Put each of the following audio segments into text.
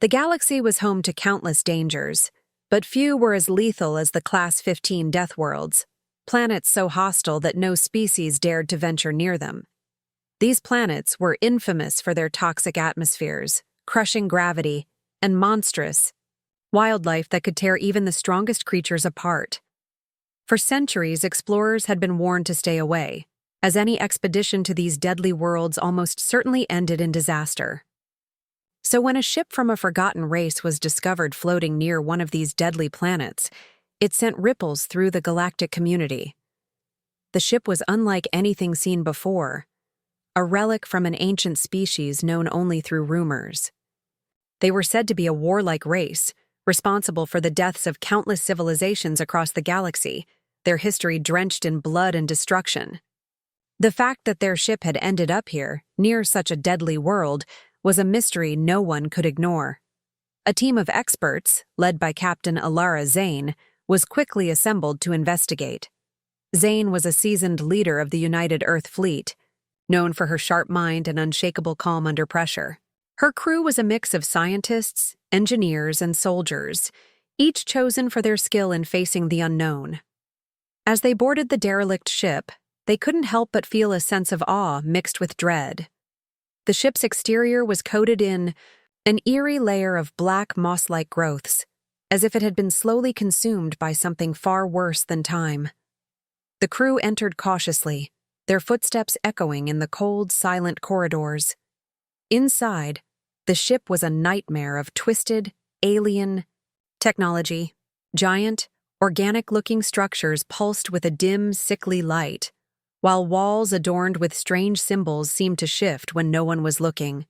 The galaxy was home to countless dangers, but few were as lethal as the Class 15 death worlds, planets so hostile that no species dared to venture near them. These planets were infamous for their toxic atmospheres, crushing gravity, and monstrous wildlife that could tear even the strongest creatures apart. For centuries, explorers had been warned to stay away, as any expedition to these deadly worlds almost certainly ended in disaster. So when a ship from a forgotten race was discovered floating near one of these deadly planets, it sent ripples through the galactic community. The ship was unlike anything seen before, a relic from an ancient species known only through rumors. They were said to be a warlike race, responsible for the deaths of countless civilizations across the galaxy, their history drenched in blood and destruction. The fact that their ship had ended up here, near such a deadly world, was a mystery no one could ignore. A team of experts, led by Captain Alara Zane, was quickly assembled to investigate. Zane was a seasoned leader of the United Earth Fleet, known for her sharp mind and unshakable calm under pressure. Her crew was a mix of scientists, engineers, and soldiers, each chosen for their skill in facing the unknown. As they boarded the derelict ship, they couldn't help but feel a sense of awe mixed with dread. The ship's exterior was coated in an eerie layer of black moss-like growths, as if it had been slowly consumed by something far worse than time. The crew entered cautiously, their footsteps echoing in the cold, silent corridors. Inside, the ship was a nightmare of twisted, alien technology. Giant, organic-looking structures pulsed with a dim, sickly light, while walls adorned with strange symbols seemed to shift when no one was looking.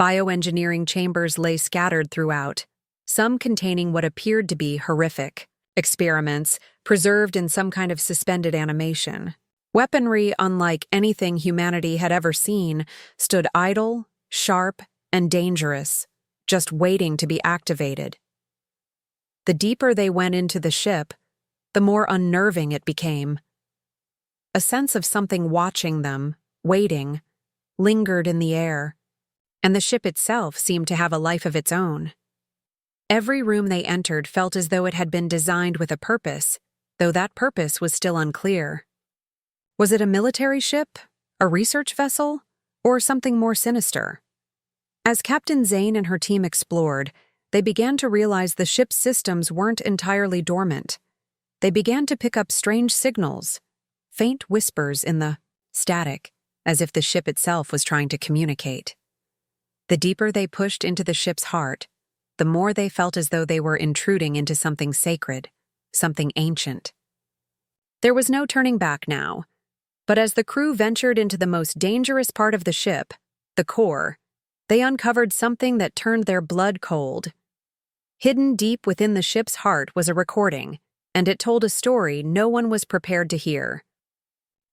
Bioengineering chambers lay scattered throughout, some containing what appeared to be horrific experiments preserved in some kind of suspended animation. Weaponry unlike anything humanity had ever seen stood idle, sharp, and dangerous, just waiting to be activated. The deeper they went into the ship, the more unnerving it became. A sense of something watching them, waiting, lingered in the air, and the ship itself seemed to have a life of its own. Every room they entered felt as though it had been designed with a purpose, though that purpose was still unclear. Was it a military ship, a research vessel, or something more sinister? As Captain Zane and her team explored, they began to realize the ship's systems weren't entirely dormant. They began to pick up strange signals, faint whispers in the static, as if the ship itself was trying to communicate. The deeper they pushed into the ship's heart, the more they felt as though they were intruding into something sacred, something ancient. There was no turning back now, but as the crew ventured into the most dangerous part of the ship, the core, they uncovered something that turned their blood cold. Hidden deep within the ship's heart was a recording, and it told a story no one was prepared to hear.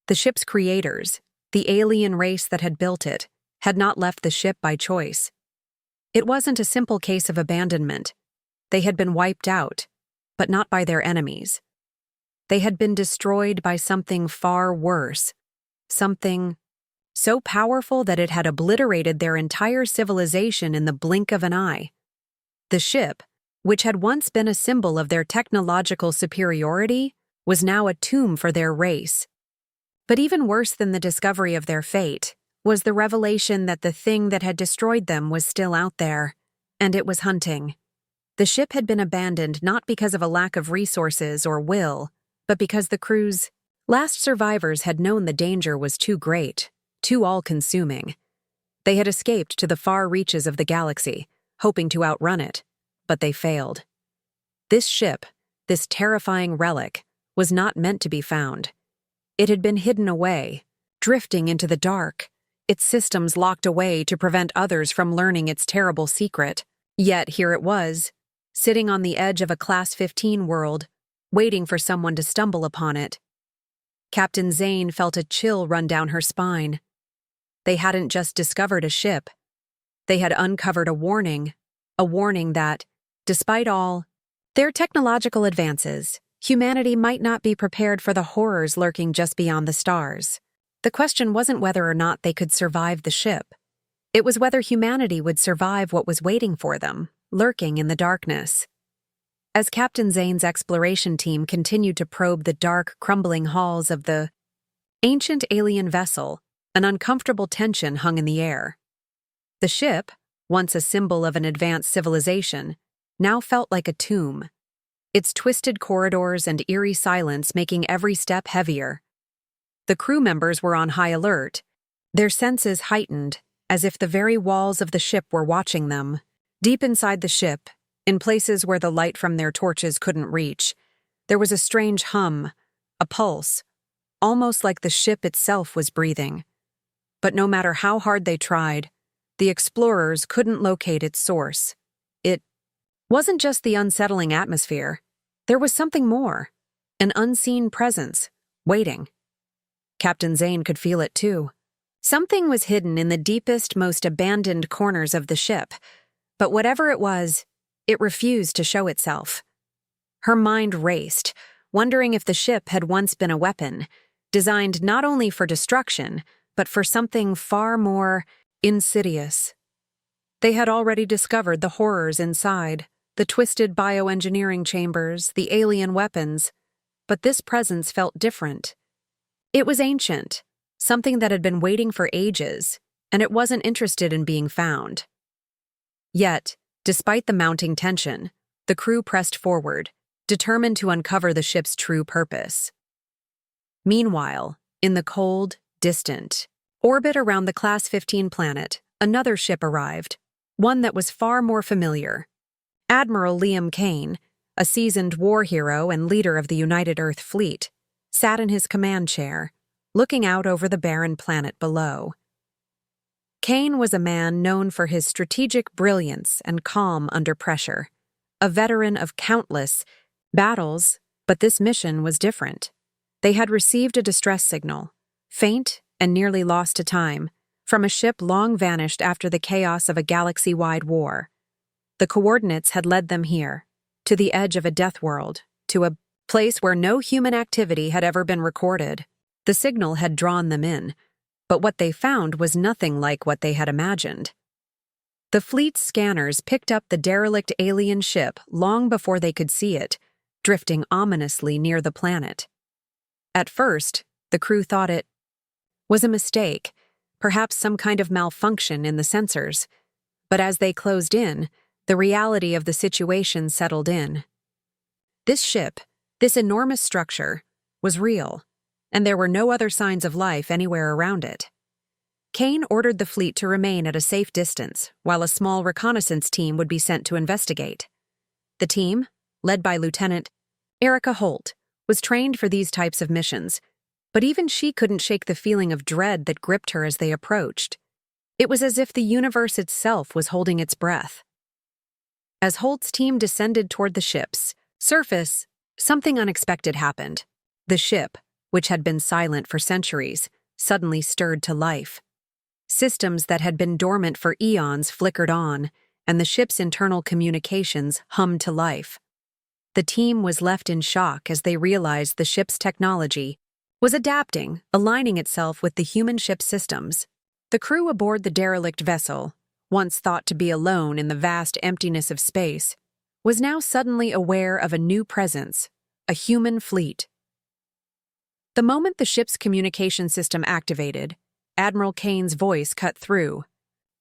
The ship's creators, the alien race that had built it, had not left the ship by choice. It wasn't a simple case of abandonment. They had been wiped out, but not by their enemies. They had been destroyed by something far worse, something so powerful that it had obliterated their entire civilization in the blink of an eye. The ship, which had once been a symbol of their technological superiority, was now a tomb for their race. But even worse than the discovery of their fate was the revelation that the thing that had destroyed them was still out there, and it was hunting. The ship had been abandoned not because of a lack of resources or will, but because the crew's last survivors had known the danger was too great, too all-consuming. They had escaped to the far reaches of the galaxy, hoping to outrun it, but they failed. This ship, this terrifying relic, was not meant to be found. It had been hidden away, drifting into the dark, its systems locked away to prevent others from learning its terrible secret. Yet here it was, sitting on the edge of a Class 15 world, waiting for someone to stumble upon it. Captain Zane felt a chill run down her spine. They hadn't just discovered a ship. They had uncovered a warning that, despite all their technological advances, humanity might not be prepared for the horrors lurking just beyond the stars. The question wasn't whether or not they could survive the ship. It was whether humanity would survive what was waiting for them, lurking in the darkness. As Captain Zane's exploration team continued to probe the dark, crumbling halls of the ancient alien vessel, an uncomfortable tension hung in the air. The ship, once a symbol of an advanced civilization, now felt like a tomb, its twisted corridors and eerie silence making every step heavier. The crew members were on high alert, their senses heightened, as if the very walls of the ship were watching them. Deep inside the ship, in places where the light from their torches couldn't reach, there was a strange hum, a pulse, almost like the ship itself was breathing. But no matter how hard they tried, the explorers couldn't locate its source. It wasn't just the unsettling atmosphere. There was something more, an unseen presence, waiting. Captain Zane could feel it too. Something was hidden in the deepest, most abandoned corners of the ship, but whatever it was, it refused to show itself. Her mind raced, wondering if the ship had once been a weapon, designed not only for destruction, but for something far more insidious. They had already discovered the horrors inside, the twisted bioengineering chambers, the alien weapons, but this presence felt different. It was ancient, something that had been waiting for ages, and it wasn't interested in being found. Yet, despite the mounting tension, the crew pressed forward, determined to uncover the ship's true purpose. Meanwhile, in the cold, distant orbit around the Class 15 planet, another ship arrived, one that was far more familiar. Admiral Liam Kane, a seasoned war hero and leader of the United Earth Fleet, sat in his command chair, looking out over the barren planet below. Kane was a man known for his strategic brilliance and calm under pressure, a veteran of countless battles, but this mission was different. They had received a distress signal, faint and nearly lost to time, from a ship long vanished after the chaos of a galaxy-wide war. The coordinates had led them here, to the edge of a death world, to a place where no human activity had ever been recorded. The signal had drawn them in, but what they found was nothing like what they had imagined. The fleet's scanners picked up the derelict alien ship long before they could see it, drifting ominously near the planet. At first, the crew thought it was a mistake, perhaps some kind of malfunction in the sensors, but as they closed in, the reality of the situation settled in. This ship, this enormous structure, was real, and there were no other signs of life anywhere around it. Kane ordered the fleet to remain at a safe distance, while a small reconnaissance team would be sent to investigate. The team, led by Lieutenant Erica Holt, was trained for these types of missions, but even she couldn't shake the feeling of dread that gripped her as they approached. It was as if the universe itself was holding its breath. As Holt's team descended toward the ship's surface, something unexpected happened. The ship, which had been silent for centuries, suddenly stirred to life. Systems that had been dormant for eons flickered on, and the ship's internal communications hummed to life. The team was left in shock as they realized the ship's technology was adapting, aligning itself with the human ship's systems. The crew aboard the derelict vessel, once thought to be alone in the vast emptiness of space, was now suddenly aware of a new presence, a human fleet. The moment the ship's communication system activated, Admiral Kane's voice cut through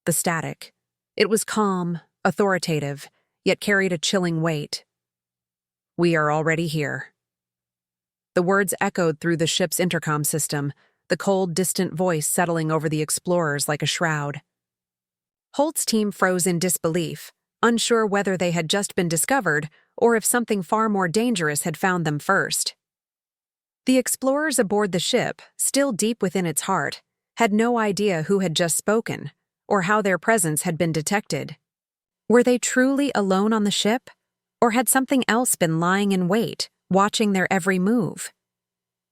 the static. It was calm, authoritative, yet carried a chilling weight. "We are already here." The words echoed through the ship's intercom system, the cold, distant voice settling over the explorers like a shroud. Holt's team froze in disbelief, unsure whether they had just been discovered or if something far more dangerous had found them first. The explorers aboard the ship, still deep within its heart, had no idea who had just spoken or how their presence had been detected. Were they truly alone on the ship, or had something else been lying in wait, watching their every move?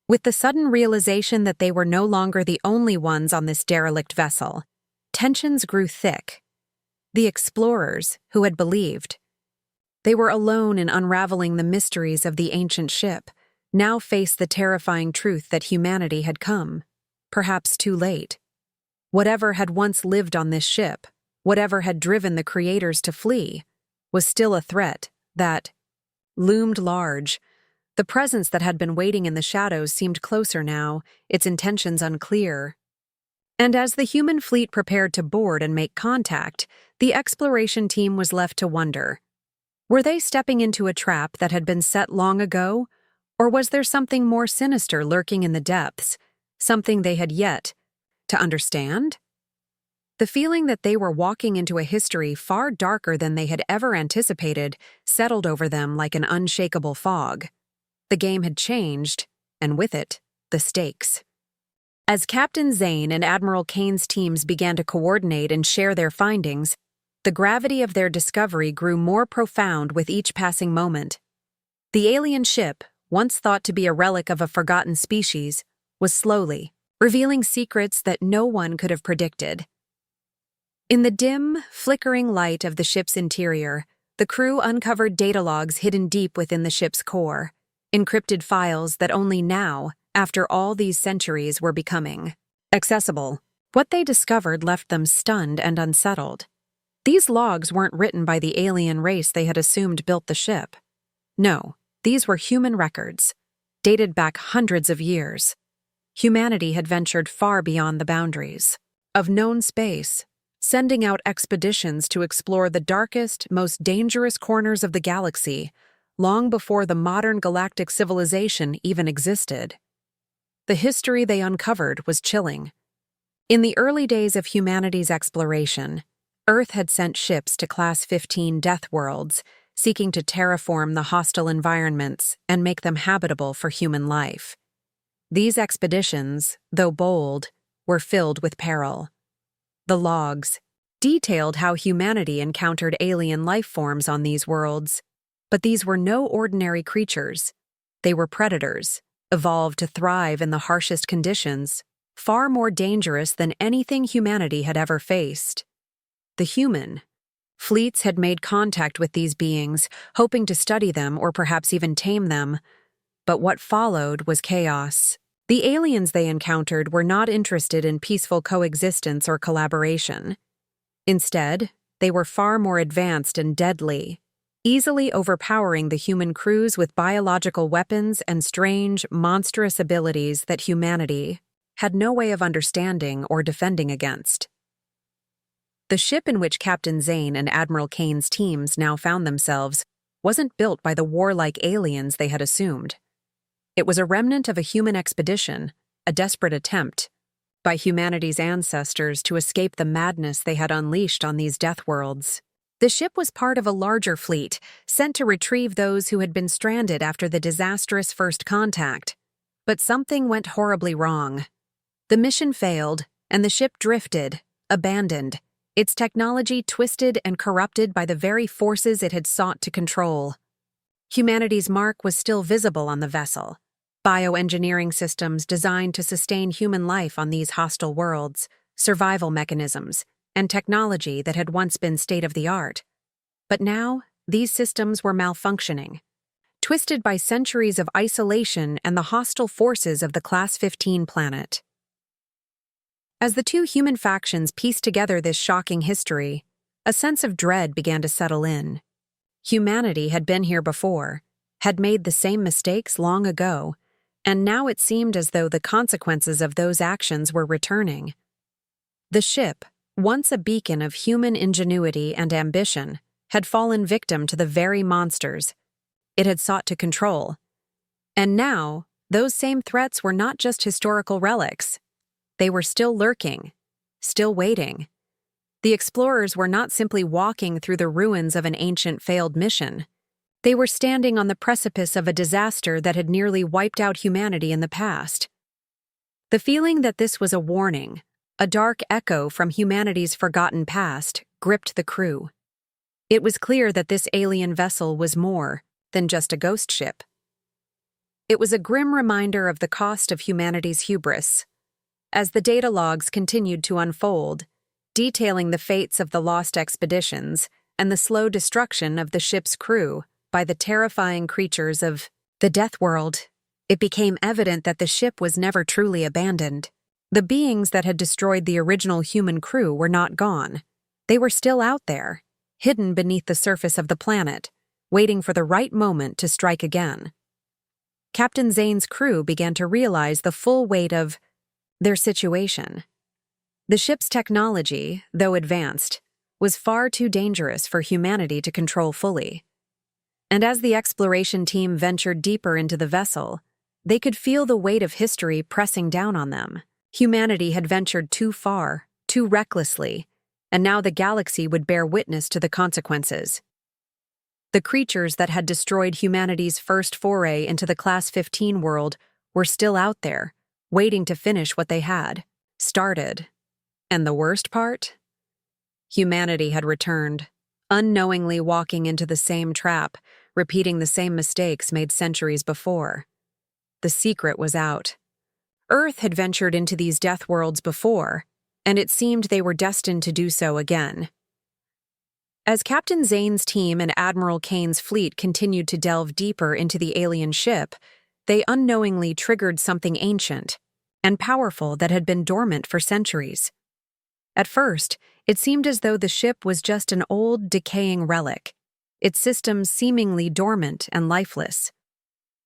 With the sudden realization that they were no longer the only ones on this derelict vessel, tensions grew thick. The explorers, who had believed they were alone in unraveling the mysteries of the ancient ship, now faced the terrifying truth that humanity had come, perhaps too late. Whatever had once lived on this ship, whatever had driven the creators to flee, was still a threat that loomed large. The presence that had been waiting in the shadows seemed closer now, its intentions unclear. And as the human fleet prepared to board and make contact, the exploration team was left to wonder. Were they stepping into a trap that had been set long ago, or was there something more sinister lurking in the depths, something they had yet to understand? The feeling that they were walking into a history far darker than they had ever anticipated settled over them like an unshakable fog. The game had changed, and with it, the stakes. As Captain Zane and Admiral Kane's teams began to coordinate and share their findings, the gravity of their discovery grew more profound with each passing moment. The alien ship, once thought to be a relic of a forgotten species, was slowly revealing secrets that no one could have predicted. In the dim, flickering light of the ship's interior, the crew uncovered data logs hidden deep within the ship's core, encrypted files that only now, after all these centuries, were becoming accessible. What they discovered left them stunned and unsettled. These logs weren't written by the alien race they had assumed built the ship. No, these were human records, dated back hundreds of years. Humanity had ventured far beyond the boundaries of known space, sending out expeditions to explore the darkest, most dangerous corners of the galaxy, long before the modern galactic civilization even existed. The history they uncovered was chilling. In the early days of humanity's exploration, Earth had sent ships to Class 15 death worlds, seeking to terraform the hostile environments and make them habitable for human life. These expeditions, though bold, were filled with peril. The logs detailed how humanity encountered alien life forms on these worlds, but these were no ordinary creatures. They were predators, evolved to thrive in the harshest conditions, far more dangerous than anything humanity had ever faced. The human fleets had made contact with these beings, hoping to study them or perhaps even tame them. But what followed was chaos. The aliens they encountered were not interested in peaceful coexistence or collaboration. Instead, they were far more advanced and deadly, easily overpowering the human crews with biological weapons and strange, monstrous abilities that humanity had no way of understanding or defending against. The ship in which Captain Zane and Admiral Kane's teams now found themselves wasn't built by the warlike aliens they had assumed. It was a remnant of a human expedition, a desperate attempt by humanity's ancestors to escape the madness they had unleashed on these death worlds. The ship was part of a larger fleet, sent to retrieve those who had been stranded after the disastrous first contact. But something went horribly wrong. The mission failed, and the ship drifted, abandoned, its technology twisted and corrupted by the very forces it had sought to control. Humanity's mark was still visible on the vessel. Bioengineering systems designed to sustain human life on these hostile worlds, survival mechanisms, and technology that had once been state-of-the-art. But now, these systems were malfunctioning, twisted by centuries of isolation and the hostile forces of the Class 15 planet. As the two human factions pieced together this shocking history, a sense of dread began to settle in. Humanity had been here before, had made the same mistakes long ago, and now it seemed as though the consequences of those actions were returning. The ship, once a beacon of human ingenuity and ambition, had fallen victim to the very monsters it had sought to control. And now, those same threats were not just historical relics. They were still lurking, still waiting. The explorers were not simply walking through the ruins of an ancient failed mission. They were standing on the precipice of a disaster that had nearly wiped out humanity in the past. The feeling that this was a warning, a dark echo from humanity's forgotten past, gripped the crew. It was clear that this alien vessel was more than just a ghost ship. It was a grim reminder of the cost of humanity's hubris. As the data logs continued to unfold, detailing the fates of the lost expeditions and the slow destruction of the ship's crew by the terrifying creatures of the Death World, it became evident that the ship was never truly abandoned. The beings that had destroyed the original human crew were not gone. They were still out there, hidden beneath the surface of the planet, waiting for the right moment to strike again. Captain Zane's crew began to realize the full weight of their situation. The ship's technology, though advanced, was far too dangerous for humanity to control fully. And as the exploration team ventured deeper into the vessel, they could feel the weight of history pressing down on them. Humanity had ventured too far, too recklessly, and now the galaxy would bear witness to the consequences. The creatures that had destroyed humanity's first foray into the Class 15 world were still out there, waiting to finish what they had started. And the worst part? Humanity had returned, unknowingly walking into the same trap, repeating the same mistakes made centuries before. The secret was out. Earth had ventured into these death worlds before, and it seemed they were destined to do so again. As Captain Zane's team and Admiral Kane's fleet continued to delve deeper into the alien ship, they unknowingly triggered something ancient and powerful that had been dormant for centuries. At first, it seemed as though the ship was just an old, decaying relic, its systems seemingly dormant and lifeless.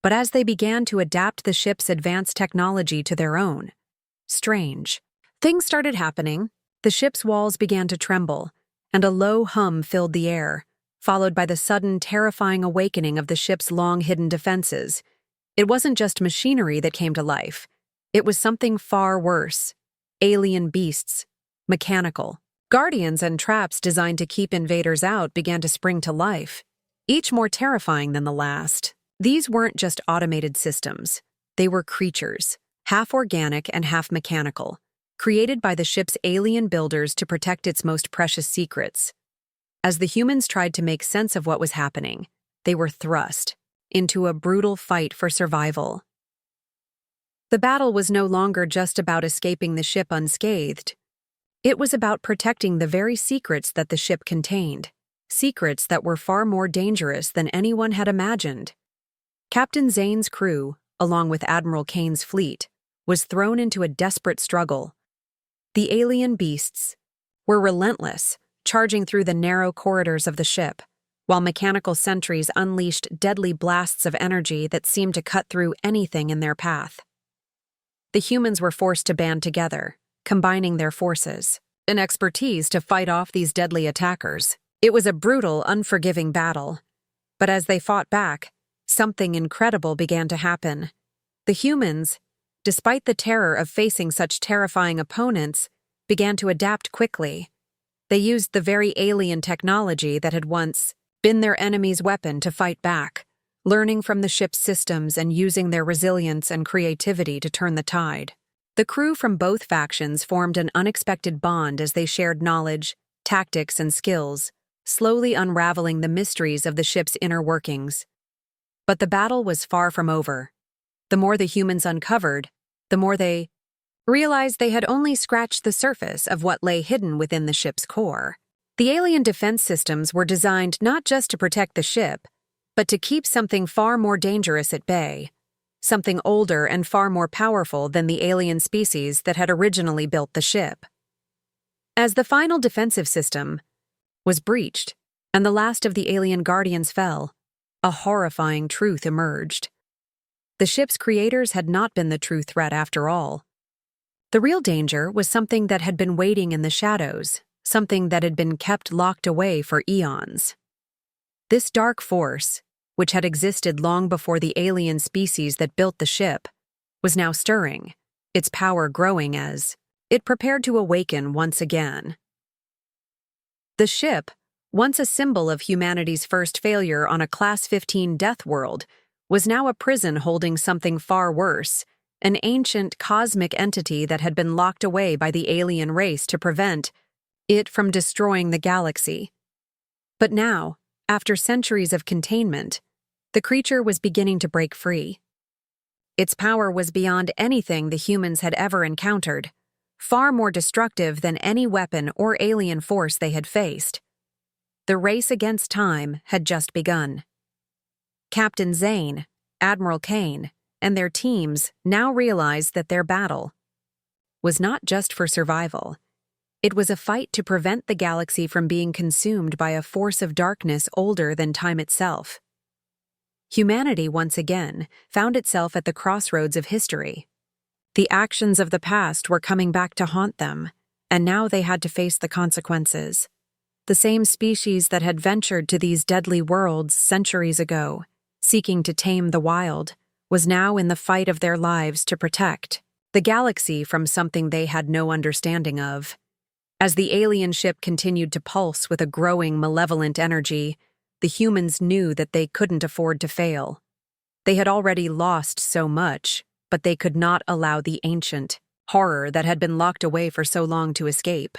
But as they began to adapt the ship's advanced technology to their own, strange things started happening. The ship's walls began to tremble, and a low hum filled the air, followed by the sudden, terrifying awakening of the ship's long-hidden defenses. It wasn't just machinery that came to life. It was something far worse. Alien beasts, mechanical. Guardians and traps designed to keep invaders out began to spring to life, each more terrifying than the last. These weren't just automated systems. They were creatures, half organic and half mechanical, created by the ship's alien builders to protect its most precious secrets. As the humans tried to make sense of what was happening, they were thrust into a brutal fight for survival. The battle was no longer just about escaping the ship unscathed. It was about protecting the very secrets that the ship contained, secrets that were far more dangerous than anyone had imagined. Captain Zane's crew, along with Admiral Kane's fleet, was thrown into a desperate struggle. The alien beasts were relentless, charging through the narrow corridors of the ship, while mechanical sentries unleashed deadly blasts of energy that seemed to cut through anything in their path. The humans were forced to band together, combining their forces and expertise to fight off these deadly attackers. It was a brutal, unforgiving battle. But as they fought back, something incredible began to happen. The humans, despite the terror of facing such terrifying opponents, began to adapt quickly. They used the very alien technology that had once been their enemy's weapon to fight back, learning from the ship's systems and using their resilience and creativity to turn the tide. The crew from both factions formed an unexpected bond as they shared knowledge, tactics, and skills, slowly unraveling the mysteries of the ship's inner workings. But the battle was far from over. The more the humans uncovered, the more they realized they had only scratched the surface of what lay hidden within the ship's core. The alien defense systems were designed not just to protect the ship, but to keep something far more dangerous at bay, something older and far more powerful than the alien species that had originally built the ship. As the final defensive system was breached and the last of the alien guardians fell, a horrifying truth emerged. The ship's creators had not been the true threat after all. The real danger was something that had been waiting in the shadows, something that had been kept locked away for eons. This dark force, which had existed long before the alien species that built the ship, was now stirring, its power growing as it prepared to awaken once again. The ship, once a symbol of humanity's first failure on a Class 15 death world, was now a prison holding something far worse, an ancient cosmic entity that had been locked away by the alien race to prevent it from destroying the galaxy. But now, after centuries of containment, the creature was beginning to break free. Its power was beyond anything the humans had ever encountered, far more destructive than any weapon or alien force they had faced. The race against time had just begun. Captain Zane, Admiral Kane, and their teams now realized that their battle was not just for survival. It was a fight to prevent the galaxy from being consumed by a force of darkness older than time itself. Humanity, once again, found itself at the crossroads of history. The actions of the past were coming back to haunt them, and now they had to face the consequences. The same species that had ventured to these deadly worlds centuries ago, seeking to tame the wild, was now in the fight of their lives to protect the galaxy from something they had no understanding of. As the alien ship continued to pulse with a growing malevolent energy, the humans knew that they couldn't afford to fail. They had already lost so much, but they could not allow the ancient horror that had been locked away for so long to escape.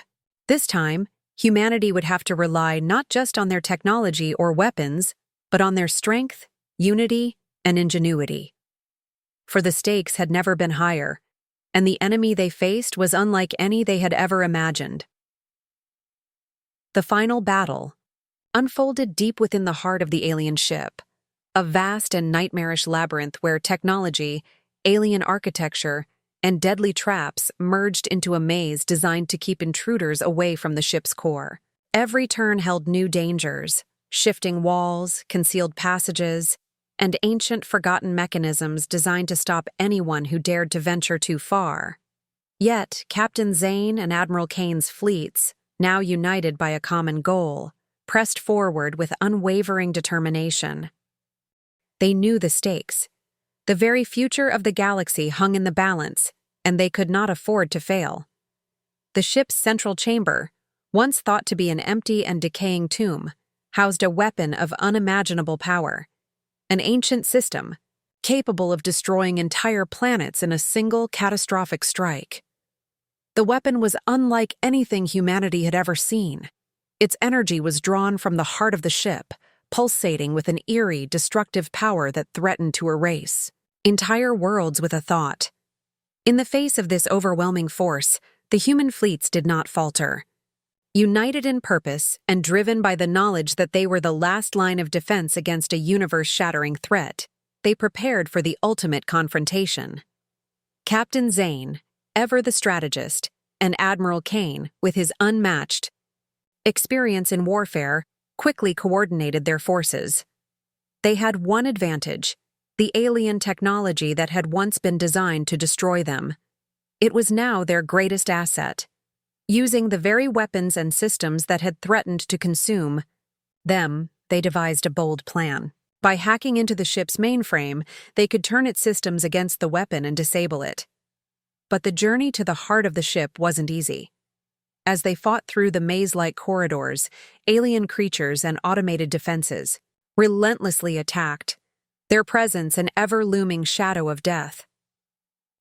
This time, humanity would have to rely not just on their technology or weapons, but on their strength, unity, and ingenuity. For the stakes had never been higher, and the enemy they faced was unlike any they had ever imagined. The final battle unfolded deep within the heart of the alien ship, a vast and nightmarish labyrinth where technology, alien architecture, and deadly traps merged into a maze designed to keep intruders away from the ship's core. Every turn held new dangers, shifting walls, concealed passages, and ancient forgotten mechanisms designed to stop anyone who dared to venture too far. Yet, Captain Zane and Admiral Kane's fleets, now united by a common goal, pressed forward with unwavering determination. They knew the stakes. The very future of the galaxy hung in the balance, and they could not afford to fail. The ship's central chamber, once thought to be an empty and decaying tomb, housed a weapon of unimaginable power. An ancient system, capable of destroying entire planets in a single catastrophic strike. The weapon was unlike anything humanity had ever seen. Its energy was drawn from the heart of the ship, pulsating with an eerie, destructive power that threatened to erase entire worlds with a thought. In the face of this overwhelming force, the human fleets did not falter. United in purpose and driven by the knowledge that they were the last line of defense against a universe-shattering threat, they prepared for the ultimate confrontation. Captain Zane, ever the strategist, and Admiral Kane, with his unmatched experience in warfare, quickly coordinated their forces. They had one advantage: the alien technology that had once been designed to destroy them. It was now their greatest asset. Using the very weapons and systems that had threatened to consume them, they devised a bold plan. By hacking into the ship's mainframe, they could turn its systems against the weapon and disable it. But the journey to the heart of the ship wasn't easy. As they fought through the maze-like corridors, alien creatures and automated defenses relentlessly attacked, their presence an ever-looming shadow of death.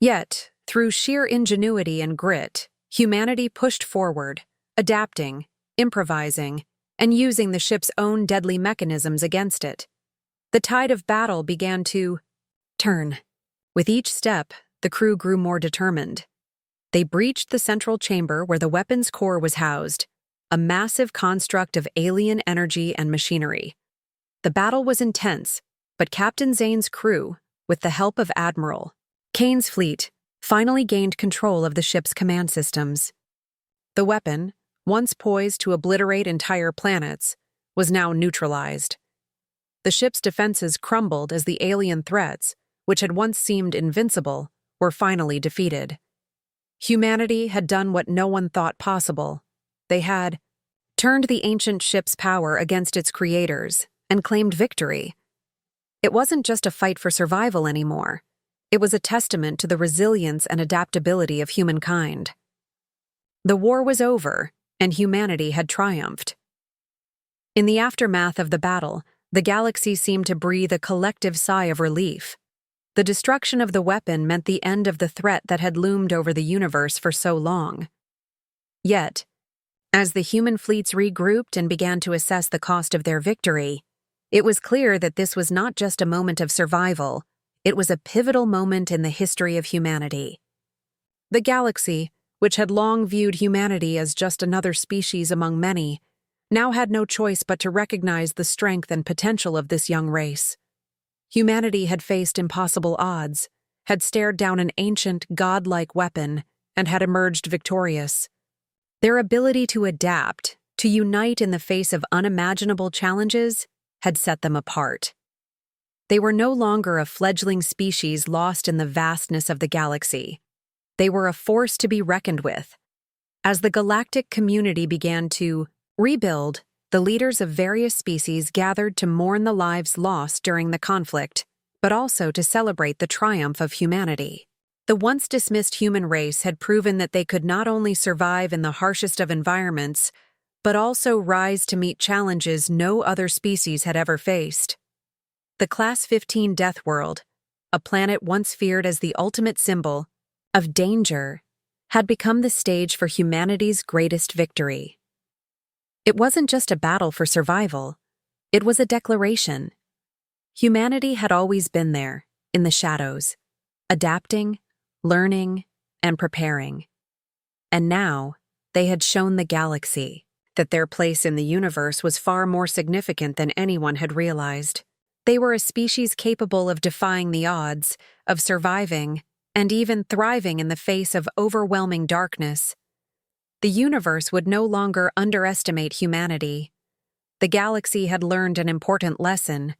Yet, through sheer ingenuity and grit, humanity pushed forward, adapting, improvising, and using the ship's own deadly mechanisms against it. The tide of battle began to turn. With each step, the crew grew more determined. They breached the central chamber where the weapon's core was housed, a massive construct of alien energy and machinery. The battle was intense, but Captain Zane's crew, with the help of Admiral Kane's fleet, finally gained control of the ship's command systems. The weapon, once poised to obliterate entire planets, was now neutralized. The ship's defenses crumbled as the alien threats, which had once seemed invincible, were finally defeated. Humanity had done what no one thought possible. They had turned the ancient ship's power against its creators and claimed victory. It wasn't just a fight for survival anymore. It was a testament to the resilience and adaptability of humankind. The war was over, and humanity had triumphed. In the aftermath of the battle, the galaxy seemed to breathe a collective sigh of relief. The destruction of the weapon meant the end of the threat that had loomed over the universe for so long. Yet, as the human fleets regrouped and began to assess the cost of their victory, it was clear that this was not just a moment of survival, it was a pivotal moment in the history of humanity. The galaxy, which had long viewed humanity as just another species among many, now had no choice but to recognize the strength and potential of this young race. Humanity had faced impossible odds, had stared down an ancient, godlike weapon, and had emerged victorious. Their ability to adapt, to unite in the face of unimaginable challenges, had set them apart. They were no longer a fledgling species lost in the vastness of the galaxy. They were a force to be reckoned with. As the galactic community began to rebuild, the leaders of various species gathered to mourn the lives lost during the conflict, but also to celebrate the triumph of humanity. The once dismissed human race had proven that they could not only survive in the harshest of environments, but also rise to meet challenges no other species had ever faced. The Class 15 Death World, a planet once feared as the ultimate symbol of danger, had become the stage for humanity's greatest victory. It wasn't just a battle for survival, it was a declaration. Humanity had always been there, in the shadows, adapting, learning, and preparing. And now, they had shown the galaxy that their place in the universe was far more significant than anyone had realized. They were a species capable of defying the odds, of surviving, and even thriving in the face of overwhelming darkness. The universe would no longer underestimate humanity. The galaxy had learned an important lesson.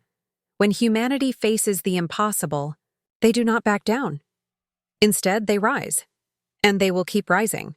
When humanity faces the impossible, they do not back down. Instead, they rise. And they will keep rising.